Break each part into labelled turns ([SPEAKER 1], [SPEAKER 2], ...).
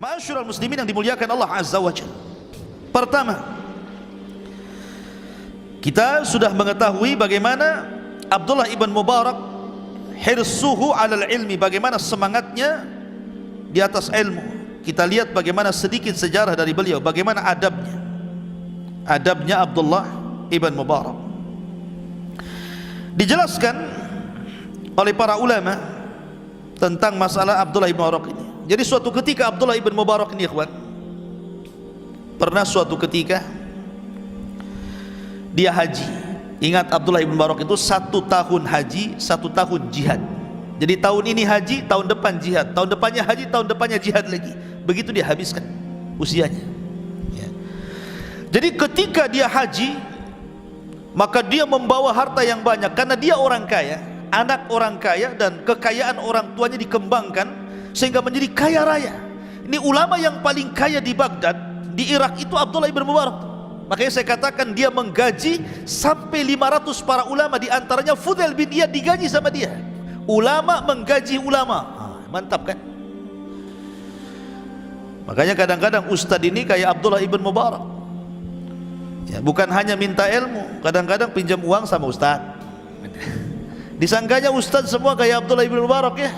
[SPEAKER 1] Ma'asyiral muslimin yang dimuliakan Allah Azza wa Jalla. Pertama, kita sudah mengetahui bagaimana Abdullah ibn Mubarak hirsuhu alal ilmi, bagaimana semangatnya di atas ilmu. Kita lihat bagaimana sedikit sejarah dari beliau, bagaimana adabnya Abdullah ibn Mubarak. Dijelaskan oleh para ulama tentang masalah Abdullah ibn Mubarak ini. Jadi suatu ketika Abdullah ibn Mubarak ini, ikhwan, pernah suatu ketika dia haji. Ingat, Abdullah ibn Mubarak itu 1 tahun haji, 1 tahun jihad. Jadi tahun ini haji, tahun depan jihad, tahun depannya haji, tahun depannya jihad lagi. Begitu dia habiskan usianya ya. Jadi ketika dia haji, maka dia membawa harta yang banyak karena dia orang kaya, anak orang kaya, dan kekayaan orang tuanya dikembangkan sehingga menjadi kaya raya. Ini ulama yang paling kaya di Baghdad, di Irak itu Abdullah ibn Mubarak. Makanya saya katakan dia menggaji sampai 500 para ulama, di antaranya Fudail bin Iyad digaji sama dia. Ulama menggaji ulama, mantap kan? Makanya kadang-kadang ustadz ini kayak Abdullah ibn Mubarak ya, bukan hanya minta ilmu, kadang-kadang pinjam uang sama ustadz. Disangkanya ustadz semua kayak Abdullah ibn Mubarak ya.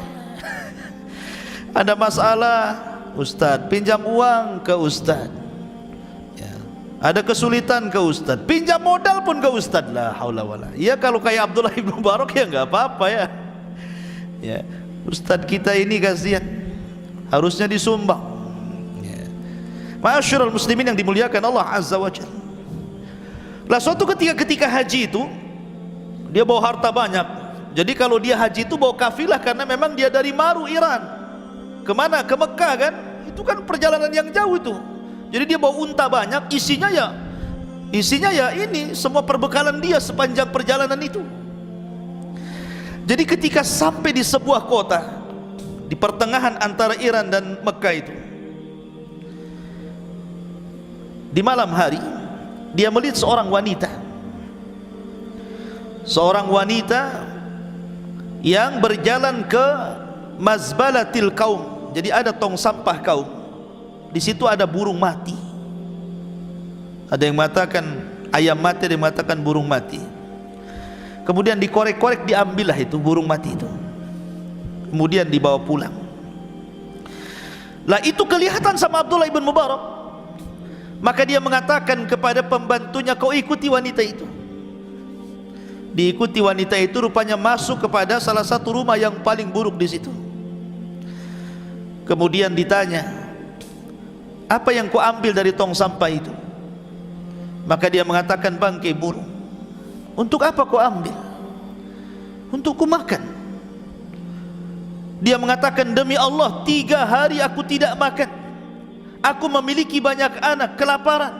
[SPEAKER 1] Ada masalah, ustadz pinjam uang ke ustadz ya. Ada kesulitan ke ustadz, pinjam modal pun ke ustadz. La haula wala. Ya kalau kayak Abdullah ibn Mubarak ya nggak apa-apa ya. Ya, ustadz kita ini kasihan, harusnya disumbang ya. Ma'asyiral muslimin yang dimuliakan Allah Azza wa Jalla. Lah suatu ketika haji itu dia bawa harta banyak. Jadi kalau dia haji itu bawa kafilah, karena memang dia dari Maru, Iran. Kemana? Ke Mekah kan? Itu kan perjalanan yang jauh itu. Jadi dia bawa unta banyak, isinya ya ini semua perbekalan dia sepanjang perjalanan itu. Jadi ketika sampai di sebuah kota di pertengahan antara Iran dan Mekah itu, di malam hari dia melihat seorang wanita yang berjalan ke mazbalatil kaum. Jadi ada tong sampah kaum. Di situ ada burung mati. Ada yang mengatakan ayam mati, ada yang mengatakan burung mati. Kemudian dikorek-korek, diambillah itu burung mati itu. Kemudian dibawa pulang. Lah itu kelihatan sama Abdullah ibn Mubarak. Maka dia mengatakan kepada pembantunya, kau ikuti wanita itu. Diikuti wanita itu, rupanya masuk kepada salah satu rumah yang paling buruk di situ. Kemudian ditanya, apa yang kau ambil dari tong sampah itu? Maka dia mengatakan, bangkai burung. Untuk apa kau ambil? Untuk ku makan. Dia mengatakan, demi Allah 3 hari aku tidak makan. Aku memiliki banyak anak, kelaparan.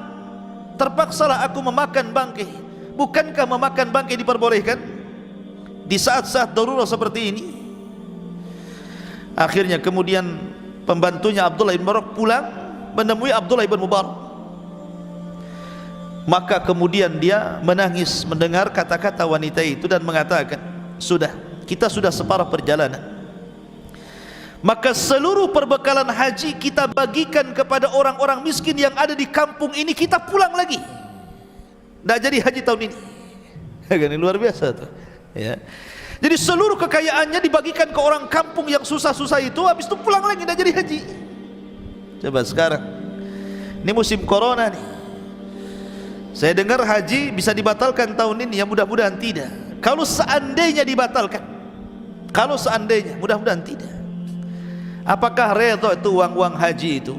[SPEAKER 1] Terpaksalah aku memakan bangkai. Bukankah memakan bangkai diperbolehkan di saat-saat darurat seperti ini? Akhirnya kemudian pembantunya Abdullah ibn Mubarak pulang menemui Abdullah ibn Mubarak. Maka kemudian dia menangis mendengar kata-kata wanita itu dan mengatakan, kita sudah separuh perjalanan, maka seluruh perbekalan haji kita bagikan kepada orang-orang miskin yang ada di kampung ini. Kita pulang lagi, tidak jadi haji tahun ini. Ini luar biasa tuh ya. Jadi seluruh kekayaannya dibagikan ke orang kampung yang susah-susah itu, habis itu pulang lagi, tidak jadi haji. Coba sekarang ini musim corona nih, saya dengar haji bisa dibatalkan tahun ini, ya mudah-mudahan tidak. Kalau seandainya dibatalkan, mudah-mudahan tidak. Apakah redha itu uang-uang haji itu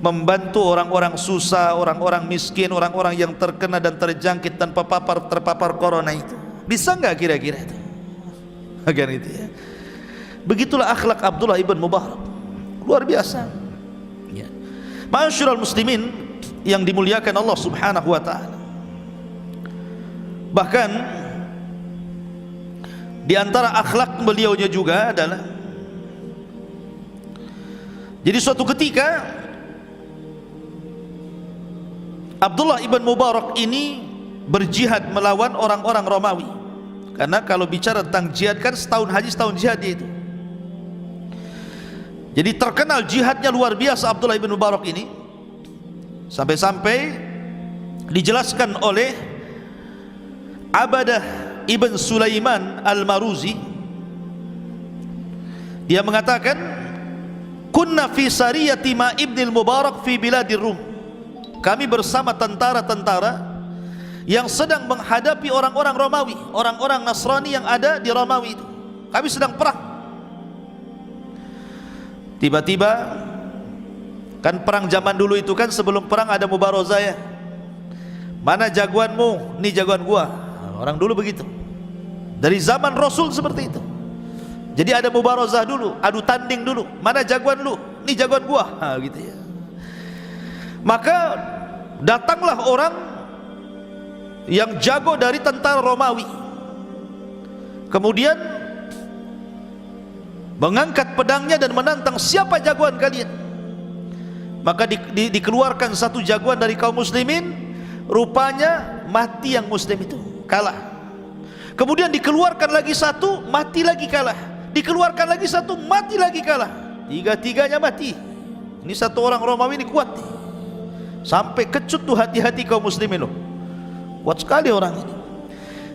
[SPEAKER 1] membantu orang-orang susah, orang-orang miskin, orang-orang yang terkena dan terjangkit dan terpapar corona itu? Bisa nggak kira-kira itu? Agar itu ya. Begitulah akhlak Abdullah ibn Mubarak, luar biasa ya. Ma'asyiral muslimin yang dimuliakan Allah Subhanahu wa taala. Bahkan di antara akhlak beliaunya juga adalah, jadi suatu ketika Abdullah ibn Mubarak ini berjihad melawan orang-orang Romawi. Karena kalau bicara tentang jihad kan setahun haji setahun jihad itu. Jadi terkenal jihadnya luar biasa Abdullah ibn Mubarak ini, sampai-sampai dijelaskan oleh Abadah ibn Sulaiman al-Maruzi. Dia mengatakan, kunna fi sariyati ma ibnil Mubarak fi biladir Rum. Kami bersama tentara-tentara yang sedang menghadapi orang-orang Romawi, orang-orang Nasrani yang ada di Romawi itu. Kami sedang perang. Tiba-tiba, kan perang zaman dulu itu kan sebelum perang ada mubarozah ya. Mana jagoanmu? Ini jagoan gua. Orang dulu begitu. Dari zaman Rasul seperti itu. Jadi ada mubarozah dulu, adu tanding dulu. Mana jagoan lu? Ini jagoan gua. Gitu ya. Maka datanglah orang yang jago dari tentara Romawi, kemudian mengangkat pedangnya dan menantang, siapa jagoan kalian? Maka dikeluarkan satu jagoan dari kaum muslimin. Rupanya mati yang muslim itu, kalah. Kemudian dikeluarkan lagi satu, mati lagi, kalah. Dikeluarkan lagi satu, mati lagi, kalah. Tiga-tiganya mati. Ini satu orang Romawi ini kuat, sampai kecut tuh hati-hati kaum muslimin loh. Kuat sekali orang ini.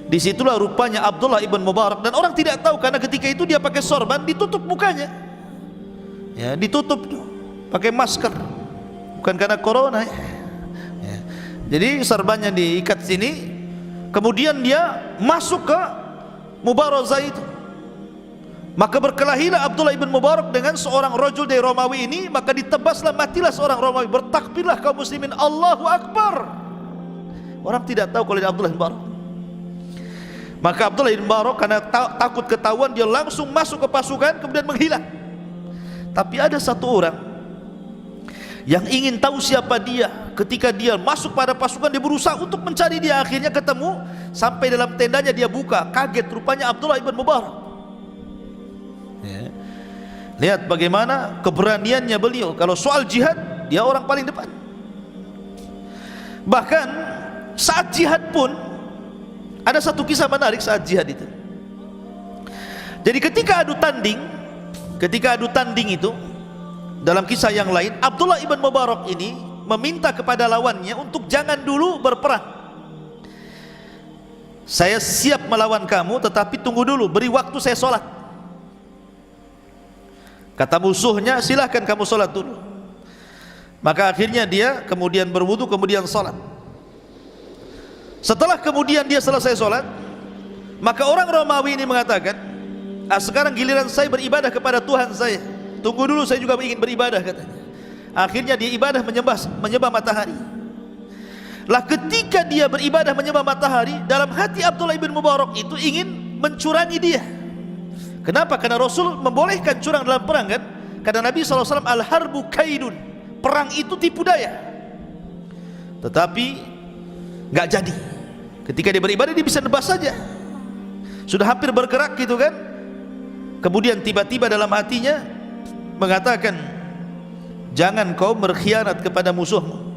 [SPEAKER 1] Disitulah rupanya Abdullah ibn Mubarak, dan orang tidak tahu karena ketika itu dia pakai sorban, ditutup mukanya, ya, ditutup pakai masker, bukan karena corona ya. Jadi sorbannya diikat sini, kemudian dia masuk ke mubarozah itu. Maka berkelahilah Abdullah ibn Mubarak dengan seorang rajul dari Romawi ini, maka ditebaslah, matilah seorang Romawi. Bertakbirlah kaum muslimin, Allahu Akbar. Orang tidak tahu kalau ini Abdullah ibn Mubarak. Maka Abdullah ibn Mubarak karena takut ketahuan, dia langsung masuk ke pasukan, kemudian menghilang. Tapi ada satu orang yang ingin tahu siapa dia. Ketika dia masuk pada pasukan, dia berusaha untuk mencari dia. Akhirnya ketemu, sampai dalam tendanya dia buka, kaget, rupanya Abdullah ibn Mubarak ya. Lihat bagaimana keberaniannya beliau. Kalau soal jihad, dia orang paling depan. Bahkan saat jihad pun ada satu kisah menarik saat jihad itu. Jadi ketika adu tanding itu, dalam kisah yang lain, Abdullah ibn Mubarak ini meminta kepada lawannya untuk jangan dulu berperang. Saya siap melawan kamu, tetapi tunggu dulu, beri waktu saya sholat. Kata musuhnya, silahkan kamu sholat dulu. Maka akhirnya dia kemudian berwudu, kemudian sholat. Setelah kemudian dia selesai sholat, maka orang Romawi ini mengatakan, sekarang giliran saya beribadah kepada Tuhan saya. Tunggu dulu, saya juga ingin beribadah, katanya. Akhirnya dia ibadah menyembah matahari. Lah ketika dia beribadah menyembah matahari, dalam hati Abdullah ibn Mubarak itu ingin mencurangi dia. Kenapa? Karena Rasul membolehkan curang dalam perang kan? Karena Nabi SAW, al-harbu kaidun, perang itu tipu daya. Tetapi nggak jadi. Ketika dia beribadah, dia bisa nebas saja, sudah hampir bergerak gitu kan. Kemudian tiba-tiba dalam hatinya mengatakan, jangan kau berkhianat kepada musuhmu.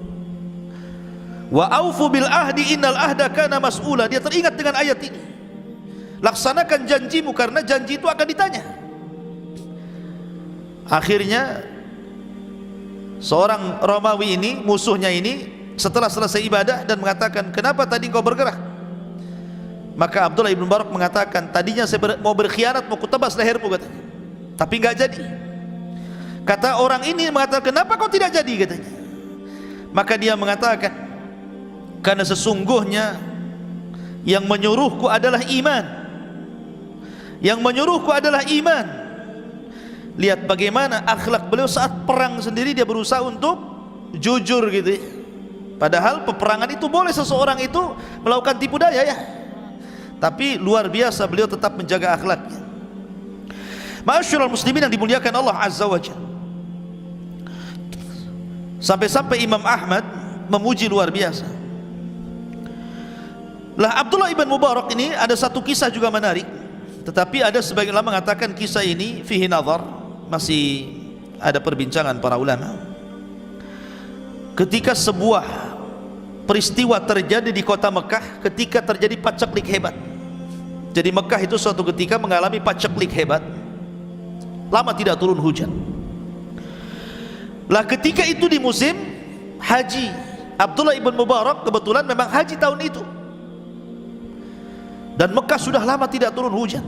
[SPEAKER 1] Wa aufu bil ahdi innal ahda kana mas'ula. Dia teringat dengan ayat ini, laksanakan janjimu karena janji itu akan ditanya. Akhirnya seorang Romawi ini, musuhnya ini, setelah selesai ibadah dan mengatakan, kenapa tadi engkau bergerak? Maka Abdullah ibn Mubarak mengatakan, tadinya saya mau berkhianat, mau kutebas lehermu, katanya, tapi enggak jadi. Kata orang ini mengatakan, kenapa kau tidak jadi, katanya. Maka dia mengatakan, karena sesungguhnya yang menyuruhku adalah iman. Yang menyuruhku adalah iman. Lihat bagaimana akhlak beliau saat perang sendiri, dia berusaha untuk jujur gitu ya. Padahal peperangan itu boleh seseorang itu melakukan tipu daya ya, tapi luar biasa beliau tetap menjaga akhlaknya. Ma'asyiral muslimin yang dimuliakan Allah Azza wa Jalla. Sampai-sampai Imam Ahmad memuji luar biasa. Lah Abdullah ibn Mubarak ini ada satu kisah juga menarik, tetapi ada sebagian ulama mengatakan kisah ini fihi nazar, masih ada perbincangan para ulama. Ketika sebuah peristiwa terjadi di kota Mekah, ketika terjadi paceklik hebat. Jadi Mekah itu suatu ketika mengalami paceklik hebat, lama tidak turun hujan. Lah ketika itu di musim haji, Abdullah ibn Mubarak kebetulan memang haji tahun itu, dan Mekah sudah lama tidak turun hujan.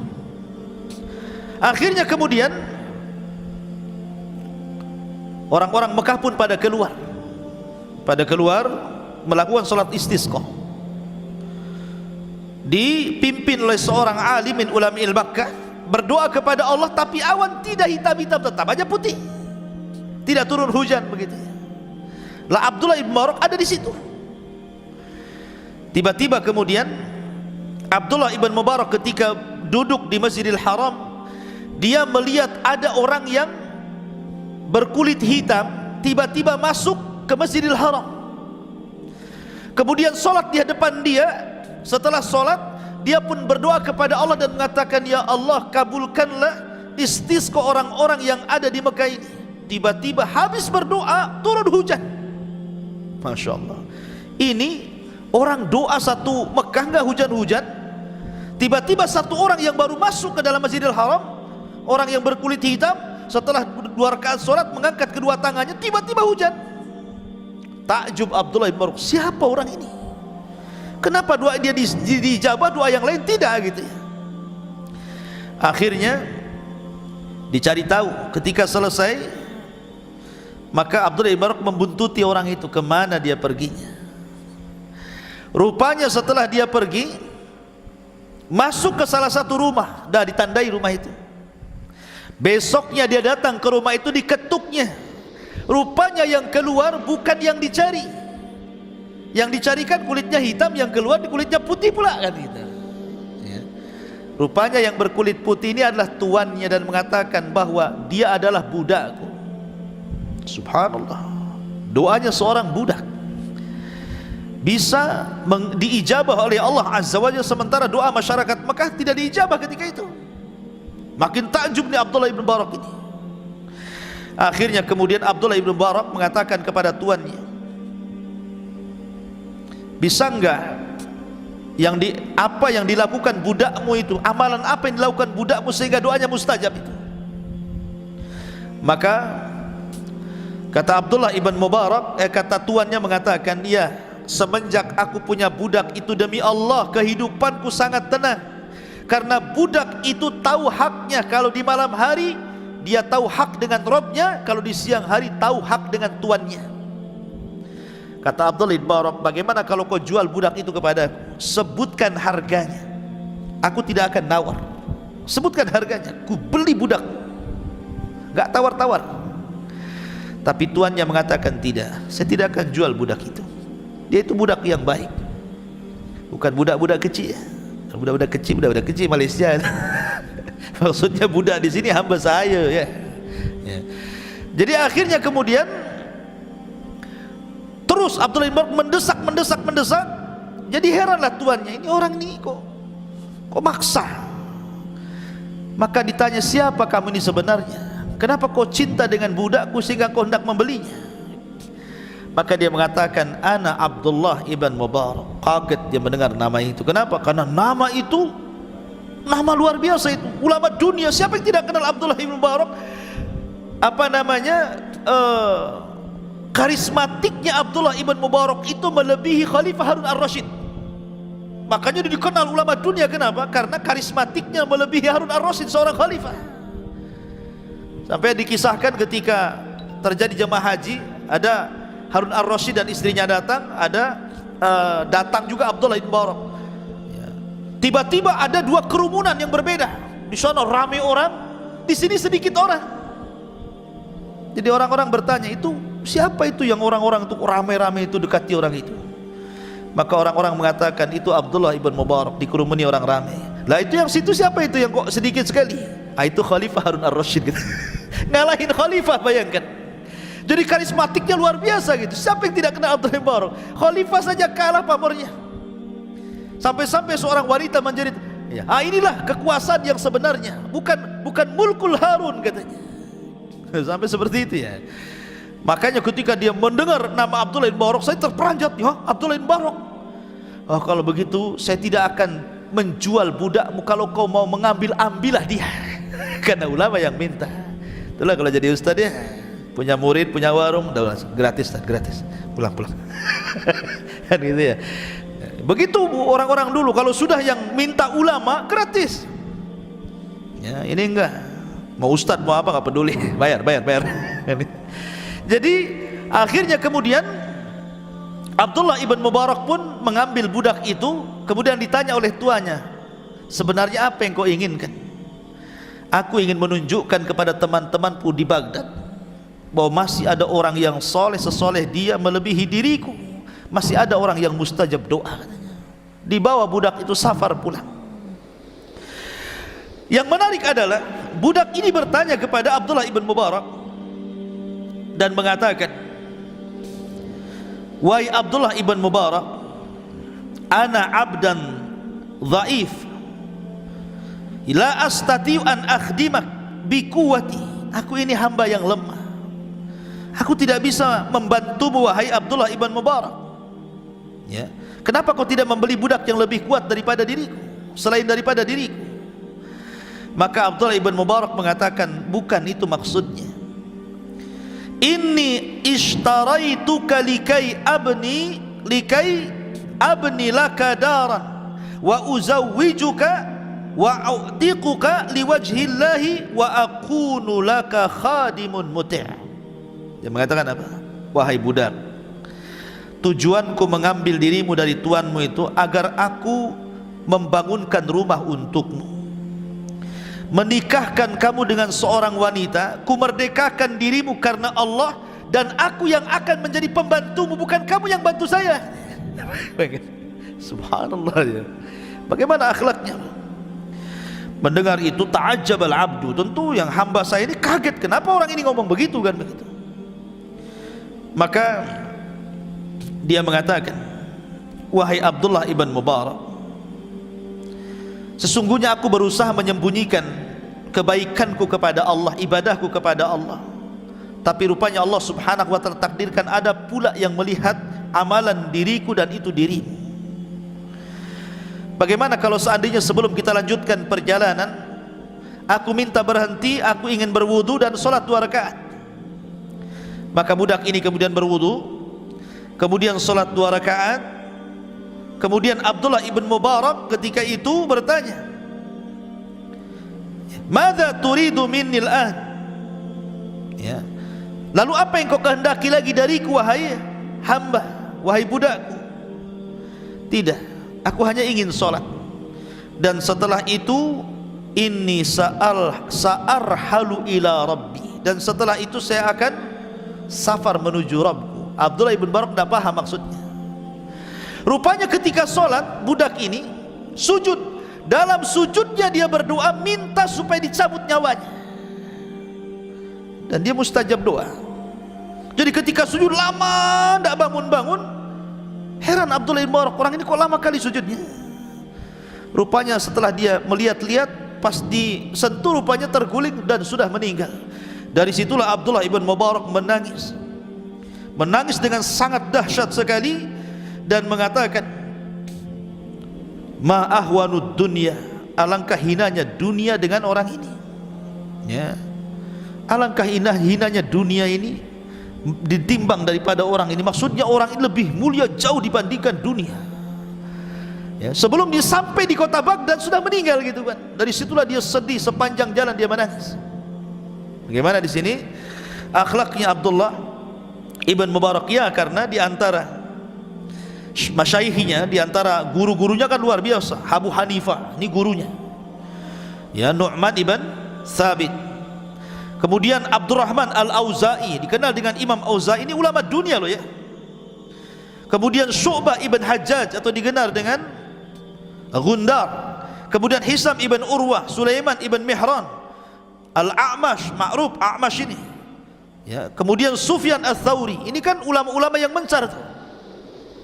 [SPEAKER 1] Akhirnya kemudian orang-orang Mekah pun pada keluar melakukan salat istisqa, dipimpin oleh seorang alim min ulama Makkah, berdoa kepada Allah, tapi awan tidak hitam-hitam, tetap aja putih, tidak turun hujan begitu. Lah Abdullah ibn Mubarak ada di situ. Tiba-tiba kemudian Abdullah ibn Mubarak ketika duduk di Masjidil Haram, dia melihat ada orang yang berkulit hitam tiba-tiba masuk ke Masjidil Haram, kemudian sholat di hadapan dia. Setelah sholat, dia pun berdoa kepada Allah dan mengatakan, ya Allah, kabulkanlah istisqa orang-orang yang ada di Mekah ini. Tiba-tiba habis berdoa turun hujan. Masya Allah, ini orang doa satu Mekah nggak hujan-hujan, tiba-tiba satu orang yang baru masuk ke dalam Masjidil Haram, orang yang berkulit hitam, setelah 2 rakaat sholat mengangkat kedua tangannya, tiba-tiba hujan. Takjub Abdullah ibn Mubarak, siapa orang ini? Kenapa doa dia dijabah, doa yang lain tidak gitu ya? Akhirnya dicari tahu. Ketika selesai, maka Abdullah ibn Mubarak membuntuti orang itu, kemana dia perginya. Rupanya setelah dia pergi, masuk ke salah satu rumah, dah ditandai rumah itu. Besoknya dia datang ke rumah itu, diketuknya. Rupanya yang keluar bukan yang dicari. Yang dicarikan kulitnya hitam, yang keluar di kulitnya putih pula kan gitu. Ya. Rupanya yang berkulit putih ini adalah tuannya dan mengatakan bahwa dia adalah budakku. Subhanallah, doanya seorang budak bisa diijabah oleh Allah Azza wa Jalla, sementara doa masyarakat Mekah tidak diijabah ketika itu. Makin takjub nih Abdullah ibn Mubarak ini. Akhirnya kemudian Abdullah ibn Mubarak mengatakan kepada tuannya, bisa enggak apa yang dilakukan budakmu itu, amalan apa yang dilakukan budakmu sehingga doanya mustajab itu? Maka kata Abdullah ibn Mubarak, kata tuannya mengatakan, ya, semenjak aku punya budak itu, demi Allah kehidupanku sangat tenang, karena budak itu tahu haknya. Kalau di malam hari dia tahu hak dengan Robnya, kalau di siang hari tahu hak dengan tuannya. Kata Abdullah ibn Mubarak, bagaimana kalau kau jual budak itu kepadaku? Sebutkan harganya, aku tidak akan nawar. Sebutkan harganya, ku beli budak, gak tawar-tawar. Tapi tuannya mengatakan, tidak, saya tidak akan jual budak itu. Dia itu budak yang baik, bukan budak-budak kecil. Budak-budak kecil Malaysia. Maksudnya budak di sini hamba saya ya. Jadi akhirnya kemudian terus Abdullah ibn Mubarak mendesak. Jadi heranlah tuannya, ini orang ini kok maksa. Maka ditanya, siapa kamu ini sebenarnya? Kenapa kau cinta dengan budakku sehingga kau hendak membelinya? Maka dia mengatakan, ana Abdullah ibn Mubarak. Kaget dia mendengar nama itu. Kenapa? Karena nama itu nama luar biasa itu. Ulama dunia, siapa yang tidak kenal Abdullah ibn Mubarak? Apa namanya? Karismatiknya Abdullah ibn Mubarak itu melebihi Khalifah Harun ar-Rasyid. Makanya dia dikenal ulama dunia. Kenapa? Karena karismatiknya melebihi Harun ar-Rasyid, seorang khalifah. Sampai dikisahkan ketika terjadi jemaah haji, ada Harun ar-Rasyid dan istrinya datang, datang juga Abdullah ibn Mubarak. Tiba-tiba ada 2 kerumunan yang berbeda. Di sana ramai orang, di sini sedikit orang. Jadi orang-orang bertanya, itu siapa itu yang orang-orang itu ramai-ramai itu dekati orang itu? Maka orang-orang mengatakan, itu Abdullah ibn Mubarak, dikerumuni orang ramai. Lah itu yang situ siapa itu yang kok sedikit sekali? Itu Khalifah Harun ar-Rasyid gitu. Ngalahin Khalifah, bayangkan. Jadi karismatiknya luar biasa gitu. Siapa yang tidak kenal Abdullah ibn Mubarak? Khalifah saja kalah pamornya. Sampai-sampai seorang wanita menjerit, ya, inilah kekuasaan yang sebenarnya, bukan mulkul Harun katanya. Sampai seperti itu ya. Makanya ketika dia mendengar nama Abdullah ibn Mubarak, saya terperanjat, ya Abdullah ibn Mubarak. Oh, kalau begitu saya tidak akan menjual budakmu, kalau kau mau mengambil, ambillah dia. Karena ulama yang minta. Itulah kalau jadi ustaz ya. punya murid, punya warung, udah gratis, gratis, pulang. Kan gitu ya. Begitu orang-orang dulu, kalau sudah yang minta ulama gratis. Ya, ini enggak. Mau ustadz mau apa nggak peduli, bayar. Jadi akhirnya kemudian Abdullah ibn Mubarak pun mengambil budak itu, kemudian ditanya oleh tuannya, sebenarnya apa yang kau inginkan? Aku ingin menunjukkan kepada teman-temanku di Baghdad bahwa masih ada orang yang soleh sesoleh dia melebihi diriku, masih ada orang yang mustajab doa. Dibawa budak itu safar pulang. Yang menarik adalah budak ini bertanya kepada Abdullah ibn Mubarak dan mengatakan, wahai Abdullah ibn Mubarak, ana abdan dhaif la astati'u an akhdimak bi quwwati. Aku ini hamba yang lemah, aku tidak bisa membantumu wahai Abdullah ibn Mubarak. Ya, kenapa kau tidak membeli budak yang lebih kuat daripada diriku, selain daripada diriku? Maka Abdullah ibn Mubarak mengatakan, bukan itu maksudnya. Inni ishtaraituka likai abni laka daran wa uzawwijuka wa a'tiquka liwajhillahi wa akunu laka khadimun muti'. Dia mengatakan apa? Wahai budak, tujuanku mengambil dirimu dari tuanmu itu agar aku membangunkan rumah untukmu, menikahkan kamu dengan seorang wanita, ku merdekakan dirimu karena Allah, dan aku yang akan menjadi pembantumu, bukan kamu yang bantu saya. Subhanallah ya. Bagaimana akhlaknya? Mendengar itu ta'ajjabal abdu, tentu yang hamba saya ini kaget, kenapa orang ini ngomong begitu kan begitu. Maka dia mengatakan, wahai Abdullah ibn Mubarak, sesungguhnya aku berusaha menyembunyikan kebaikanku kepada Allah, ibadahku kepada Allah, tapi rupanya Allah subhanahu wa ta'ala takdirkan ada pula yang melihat amalan diriku dan itu dirimu. Bagaimana kalau seandainya sebelum kita lanjutkan perjalanan, aku minta berhenti, aku ingin berwudu dan sholat 2 rakaat. Maka budak ini kemudian berwudu, kemudian sholat 2 rakaat. Kemudian Abdullah ibn Mubarak ketika itu bertanya, "Madza turidu minni al-an?" Ya. Lalu apa yang kau kehendaki lagi dariku wahai hamba, wahai budakku? Tidak, aku hanya ingin sholat, dan setelah itu inni sa'arhalu ila rabbi, dan setelah itu saya akan safar menuju Rabbku. Abdullah ibn Mubarak tidak paham maksudnya. Rupanya ketika sholat, budak ini sujud. Dalam sujudnya dia berdoa minta supaya dicabut nyawanya, dan dia mustajab doa. Jadi ketika sujud lama tidak bangun-bangun, heran Abdullah ibn Mubarak, orang ini kok lama kali sujudnya. Rupanya setelah dia melihat-lihat, pas disentuh rupanya terguling dan sudah meninggal. Dari situlah Abdullah ibn Mubarak menangis dengan sangat dahsyat sekali dan mengatakan, ma ahwanud dunya, alangkah hinanya dunia dengan orang ini. Ya, alangkah hinanya dunia ini ditimbang daripada orang ini. Maksudnya orang ini lebih mulia jauh dibandingkan dunia. Ya, sebelum dia sampai di kota Baghdad sudah meninggal gitu kan. Dari situlah dia sedih, sepanjang jalan dia menangis. Bagaimana di sini akhlaknya Abdullah ibn Mubarak? Ya, karena di antara masyayikhinya, di antara guru-gurunya kan luar biasa. Abu Hanifah ini gurunya, ya, Nu'man ibn Thabit. Kemudian Abdurrahman al-Auza'i, dikenal dengan Imam Auza'i, ini ulama dunia loh ya. Kemudian Syu'bah ibn Hajjaj atau dikenal dengan Gundar. Kemudian Hisam ibn Urwah, Sulaiman ibn Mihran, Al-A'mash, ma'ruf A'mash ini, ya. Kemudian Sufyan al-Thawri, ini kan ulama-ulama yang mencar tuh.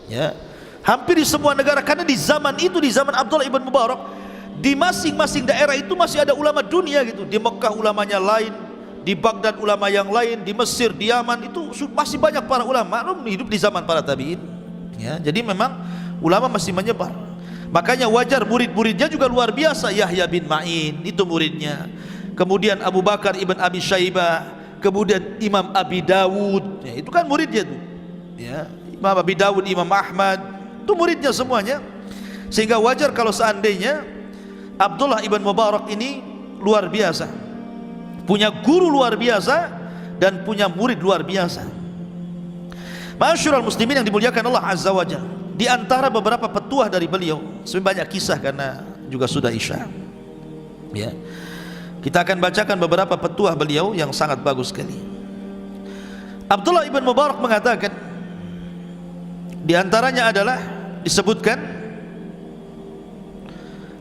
[SPEAKER 1] Ya, hampir di semua negara, karena di zaman itu, di zaman Abdullah ibn Mubarak, di masing-masing daerah itu masih ada ulama dunia gitu. Di Mekah ulamanya lain, di Baghdad ulama yang lain, di Mesir, di Yaman itu masih banyak para ulama. Maklum hidup di zaman para tabi'in. Ya, jadi memang ulama masih menyebar. Makanya wajar murid-muridnya juga luar biasa. Yahya bin Ma'in itu muridnya. Kemudian Abu Bakar ibn Abi Syaibah, kemudian Imam Abi Dawud, ya, itu kan muridnya tuh, ya, Imam Abi Dawud, Imam Ahmad, itu muridnya semuanya. Sehingga wajar kalau seandainya Abdullah ibn Mubarak ini luar biasa, punya guru luar biasa dan punya murid luar biasa. Ma'asyiral muslimin yang dimuliakan Allah Azza wa Jalla, di antara beberapa petuah dari beliau, sebenarnya banyak kisah karena juga sudah isya, ya, kita akan bacakan beberapa petuah beliau yang sangat bagus sekali. Abdullah ibn Mubarak mengatakan, di antaranya adalah disebutkan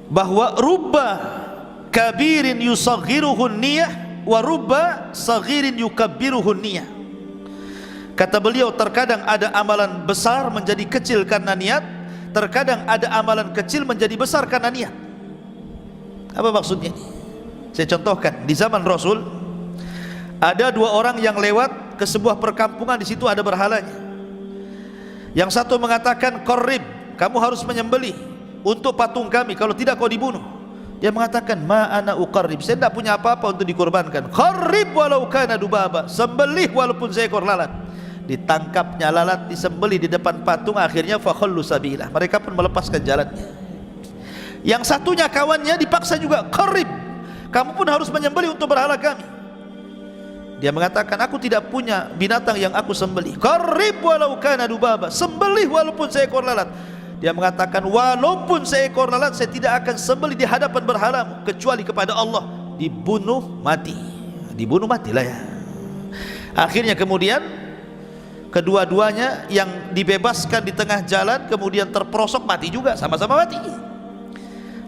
[SPEAKER 1] bahwa rubba kabirin yusaghiruhun niyah wa rubba saghirin yukabbiruhun niyah. Kata beliau, terkadang ada amalan besar menjadi kecil karena niat, terkadang ada amalan kecil menjadi besar karena niat. Apa maksudnya? Saya contohkan, di zaman Rasul ada dua orang yang lewat ke sebuah perkampungan, di situ ada berhalanya. Yang satu mengatakan, "Qarrib, kamu harus menyembelih untuk patung kami, kalau tidak kau dibunuh." Dia mengatakan, "Ma ana uqarrib, saya tidak punya apa-apa untuk dikorbankan." "Qarrib walau kana dubaba, sembelih walaupun seekor lalat." Ditangkapnya lalat, disembelih di depan patung, akhirnya fakhallu sabilah, mereka pun melepaskan jalannya. Yang satunya kawannya dipaksa juga, "Qarrib, kamu pun harus menyembelih untuk berhala kami." Dia mengatakan, "Aku tidak punya binatang yang aku sembelih." "Qarrib walau kana dubaba, sembelih walaupun seekor lalat." Dia mengatakan, "Walaupun seekor lalat saya tidak akan sembelih di hadapan berhalamu kecuali kepada Allah." Dibunuh mati, dibunuh matilah ya. Akhirnya kemudian kedua-duanya yang dibebaskan di tengah jalan kemudian terperosok mati juga, sama-sama mati.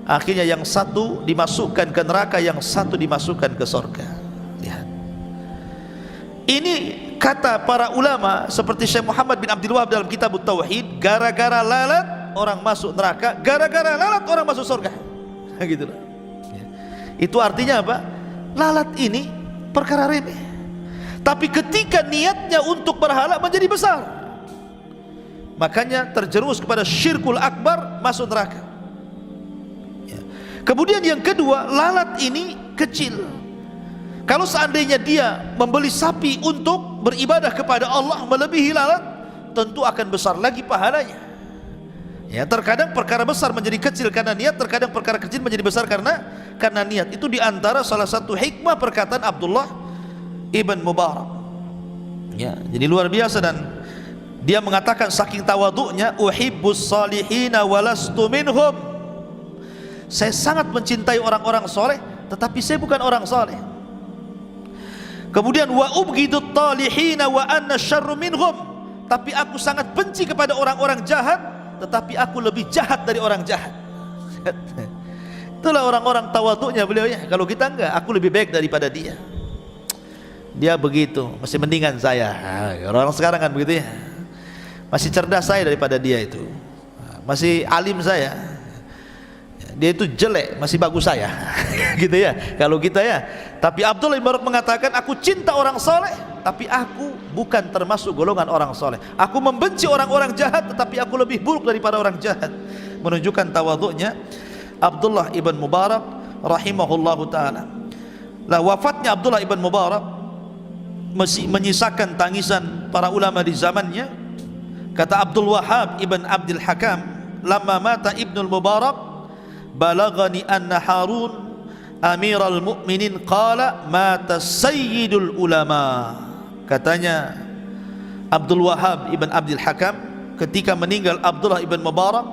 [SPEAKER 1] Akhirnya yang satu dimasukkan ke neraka, yang satu dimasukkan ke surga. Lihat, ini kata para ulama seperti Syekh Muhammad bin Abdul Wahab dalam kitab Tauhid, gara-gara lalat orang masuk neraka, gara-gara lalat orang masuk surga. Gitu loh. Itu artinya apa? Lalat ini perkara remeh, tapi ketika niatnya untuk berhala menjadi besar, makanya terjerumus kepada syirkul akbar, masuk neraka. Kemudian yang kedua, lalat ini kecil. Kalau seandainya dia membeli sapi untuk beribadah kepada Allah melebihi lalat, tentu akan besar lagi pahalanya. Ya, terkadang perkara besar menjadi kecil karena niat, terkadang perkara kecil menjadi besar karena niat. Itu diantara salah satu hikmah perkataan Abdullah ibn Mubarak. Ya, jadi luar biasa. Dan dia mengatakan saking tawaduknya, "Uhibbus salihina walastu minhum." Saya sangat mencintai orang-orang soleh, tetapi saya bukan orang soleh. Kemudian, "Wa ubghidut talihina wa anna syarru minhum." Tapi aku sangat benci kepada orang-orang jahat, tetapi aku lebih jahat dari orang jahat. Itulah orang-orang tawaduknya beliau ya. Kalau kita enggak, aku lebih baik daripada dia. Dia begitu, masih mendingan saya. Orang sekarang kan begitu ya. Masih cerdas saya daripada dia itu. Masih alim saya. Dia itu jelek, masih bagus saya. Gitu ya. Kalau kita ya. Tapi Abdullah bin Mubarak mengatakan, "Aku cinta orang soleh, tapi aku bukan termasuk golongan orang soleh. Aku membenci orang-orang jahat, tetapi aku lebih buruk daripada orang jahat." Menunjukkan tawaduknya Abdullah ibn Mubarak rahimahullahu ta'ala. Lah, wafatnya Abdullah ibn Mubarak menyisakan tangisan para ulama di zamannya. Kata Abdul Wahab ibn Abdul Hakam, "Lamma mata Ibnul Mubarak balagani anna Harun amiral mu'minin qala mata sayyidul ulama." Katanya Abdul Wahab ibn Abdul Hakam, ketika meninggal Abdullah ibn Mubarak,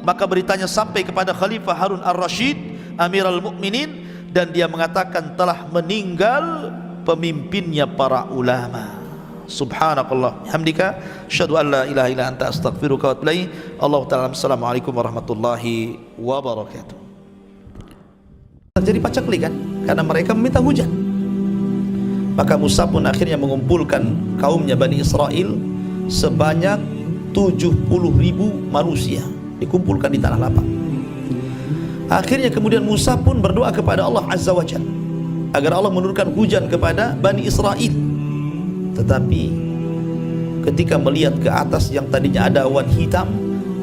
[SPEAKER 1] maka beritanya sampai kepada Khalifah Harun ar-Rasyid amiral mu'minin, dan dia mengatakan telah meninggal pemimpinnya para ulama. Subhanakallah hamdika asyhadu an la ilaha illa anta astaghfiruka wa atubu ilaik. Allah taala. Assalamualaikum warahmatullahi wabarakatuh. Terjadi paceklik kan, karena mereka meminta hujan. Maka Musa pun akhirnya mengumpulkan kaumnya Bani Israel sebanyak 70.000 manusia, dikumpulkan di tanah lapang. Akhirnya kemudian Musa pun berdoa kepada Allah Azza wa Jalla agar Allah menurunkan hujan kepada Bani Israel. Tetapi ketika melihat ke atas yang tadinya ada awan hitam,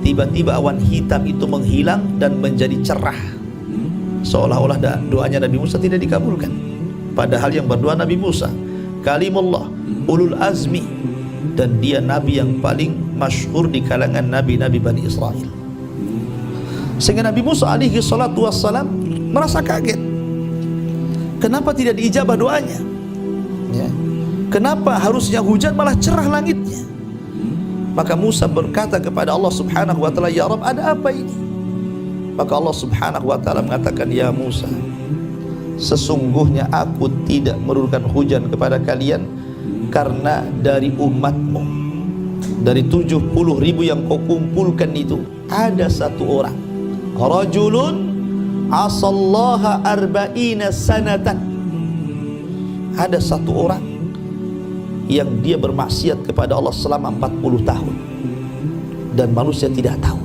[SPEAKER 1] tiba-tiba awan hitam itu menghilang dan menjadi cerah, seolah-olah doanya Nabi Musa tidak dikabulkan. Padahal yang berdoa Nabi Musa, kalimullah, ulul azmi, dan dia nabi yang paling masyhur di kalangan nabi-nabi Bani Israel. Sehingga Nabi Musa alaihi salatu wassalam merasa kaget. Kenapa tidak diijabah doanya? Ya. Kenapa harusnya hujan malah cerah langitnya? Maka Musa berkata kepada Allah Subhanahu wa taala, "Ya Rabb, ada apa ini?" Maka Allah Subhanahu wa taala mengatakan, "Ya Musa, sesungguhnya aku tidak menurunkan hujan kepada kalian karena dari umatmu, dari 70.000 yang kau kumpulkan itu, ada satu orang, rajulun asallaha arba'ina sanatan." Ada satu orang yang dia bermaksiat kepada Allah selama 40 tahun dan manusia tidak tahu.